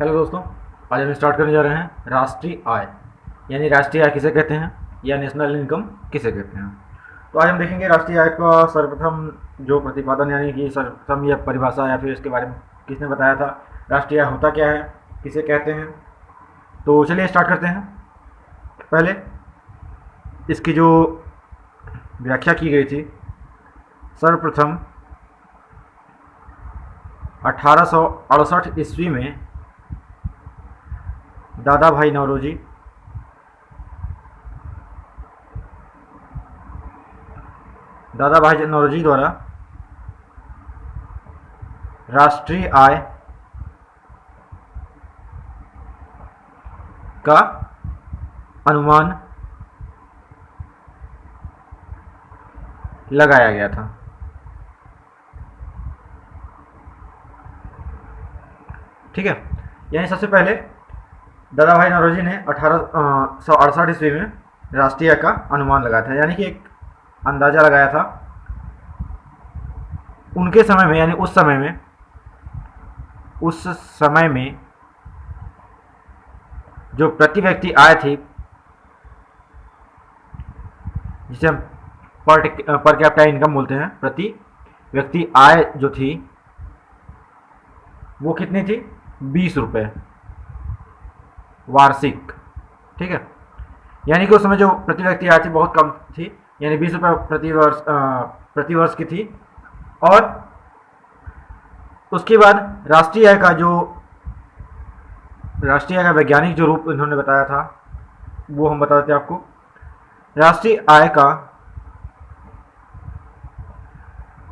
Hello दोस्तों, आज हम स्टार्ट करने जा रहे हैं राष्ट्रीय आय। यानी राष्ट्रीय आय किसे कहते हैं या नेशनल इनकम किसे कहते हैं। तो आज हम देखेंगे राष्ट्रीय आय का सर्वप्रथम जो प्रतिपादन यानी कि सर्वप्रथम यह परिभाषा या फिर इसके बारे में किसने बताया था, राष्ट्रीय आय होता क्या है, किसे कहते हैं। तो चलिए स्टार्ट करते हैं। पहले इसकी जो व्याख्या की गई थी, सर्वप्रथम 1868 ईस्वी में दादा भाई नौरोजी द्वारा राष्ट्रीय आय का अनुमान लगाया गया था। ठीक है, यानी सबसे पहले दादा भाई नौरोजी ने 1868 ईस्वी में राष्ट्रीय आय का अनुमान लगाया था, यानी कि एक अंदाजा लगाया था उनके समय में, यानी उस समय में जो प्रति व्यक्ति आय थी, जिसे हम पर कैपिटा इनकम बोलते हैं, प्रति व्यक्ति आय जो थी वो कितनी थी, 20 रुपये वार्षिक। ठीक है, यानी कि उस समय जो प्रति व्यक्ति आय थी बहुत कम थी, यानी 20 रुपये प्रति वर्ष की थी। और उसके बाद राष्ट्रीय आय का वैज्ञानिक जो रूप इन्होंने बताया था वो हम बता देते हैं आपको। राष्ट्रीय आय का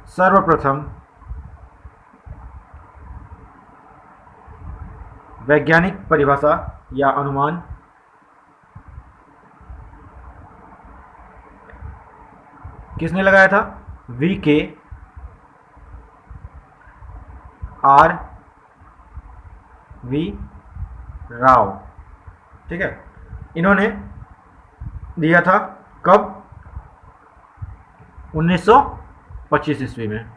सर्वप्रथम वैज्ञानिक परिभाषा या अनुमान किसने लगाया था, VK RV राव। ठीक है, इन्होंने दिया था कब, 1925 ईस्वी में।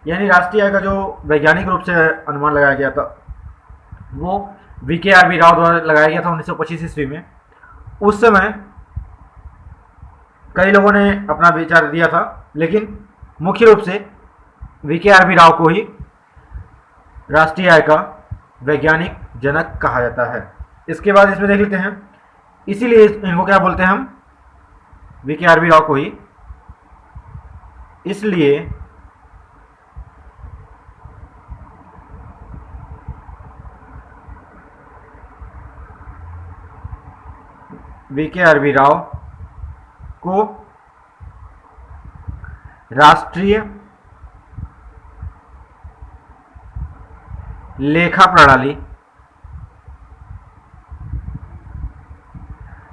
यानी राष्ट्रीय आय का जो वैज्ञानिक रूप से अनुमान लगाया गया था वो VK RV राव द्वारा लगाया गया था 1925 ईस्वी में। उस समय कई लोगों ने अपना विचार दिया था, लेकिन मुख्य रूप से VK RV राव को ही राष्ट्रीय आय का वैज्ञानिक जनक कहा जाता है। इसके बाद इसमें देख लेते हैं, इसीलिए इनको क्या बोलते हैं हम, VK RV राव को ही, इसलिए VK RV राव को राष्ट्रीय लेखा प्रणाली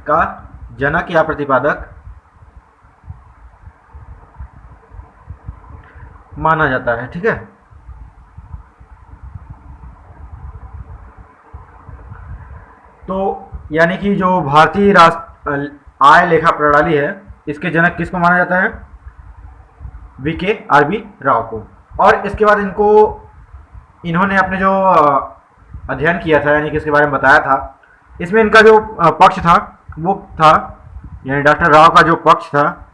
का जनक या प्रतिपादक माना जाता है। ठीक है, तो यानी कि जो भारतीय राष्ट्र आय लेखा प्रणाली है, इसके जनक किसको माना जाता है, VK RV राव को। और इसके बाद इन्होंने अपने जो अध्ययन किया था, यानी कि इसके बारे में बताया था, इसमें इनका जो पक्ष था वो था, यानी डॉक्टर राव का जो पक्ष था,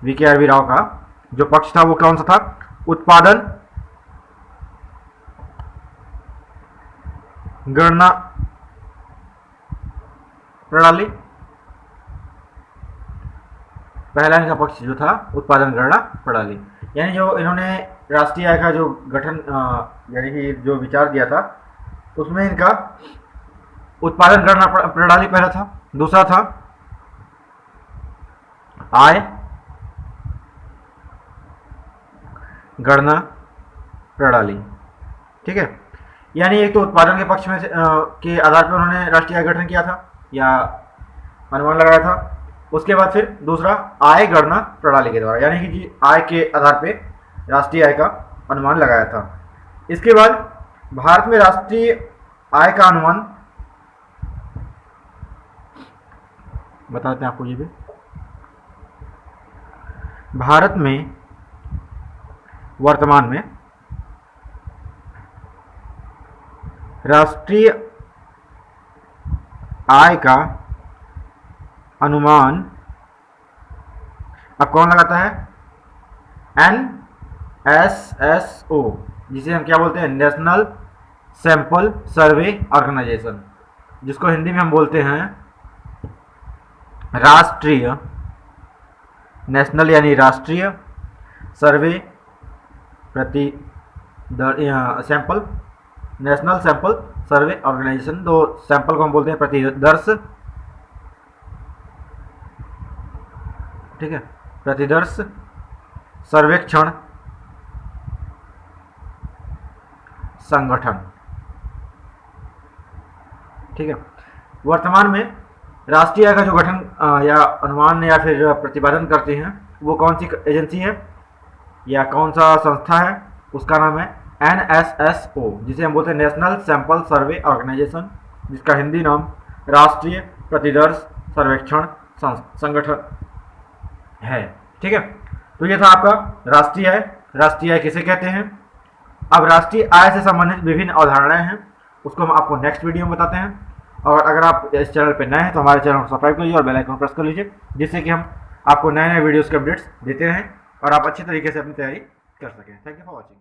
VK RV राव का जो पक्ष था वो कौन सा था, उत्पादन गणना प्रणाली। पहला इनका पक्ष जो था उत्पादन गणना प्रणाली, यानी जो इन्होंने राष्ट्रीय आय का जो गठन यानी कि जो विचार दिया था उसमें इनका उत्पादन गणना प्रणाली पहला था, दूसरा था आय गणना प्रणाली। ठीक है, यानी एक तो उत्पादन के पक्ष में के आधार पर उन्होंने राष्ट्रीय आय गठन किया था या अनुमान लगाया था। उसके बाद फिर दूसरा आय गणना प्रणाली के द्वारा, यानी कि आय के आधार पे राष्ट्रीय आय का अनुमान लगाया था। इसके बाद भारत में राष्ट्रीय आय का अनुमान बताते हैं आपको। ये भी भारत में वर्तमान में राष्ट्रीय आय का अनुमान अब कौन लगाता है? NSSO, जिसे हम क्या बोलते हैं? नेशनल सैंपल सर्वे ऑर्गेनाइजेशन, जिसको हिंदी में हम बोलते हैं राष्ट्रीय, नेशनल यानी राष्ट्रीय, survey sample, national sample survey organisation. तो सैंपल को हम बोलते हैं प्रतिदर्श, ठीक है, प्रतिदर्श सर्वेक्षण संगठन, ठीक है। वर्तमान में राष्ट्रीय आय का जो गठन या अनुमान या फिर प्रतिपादन करते हैं वो कौन सी एजेंसी है या कौन सा संस्था है? उसका नाम है NSSO, जिसे हम बोलते हैं नेशनल सैंपल सर्वे ऑर्गेनाइजेशन, जिसका हिंदी नाम राष्ट्रीय प्रतिदर्श सर्वेक्षण संगठन है, ठीक है। तो ये था आपका राष्ट्रीय आय। राष्ट्रीय आय किसे कहते हैं? अब राष्ट्रीय आय से संबंधित विभिन्न अवधारणाएं हैं, उसको हम आपको नेक्स्ट वीडियो में बताते हैं। और अगर आप इस चैनल पर नए हैं तो हमारे चैनल को सब्सक्राइब करिए और बेल आइकन प्रेस कर लीजिए, जिससे कि हम आपको नए नए वीडियोस के अपडेट्स देते रहें और आप अच्छे तरीके से अपनी तैयारी कर सकें। Thank you for watching.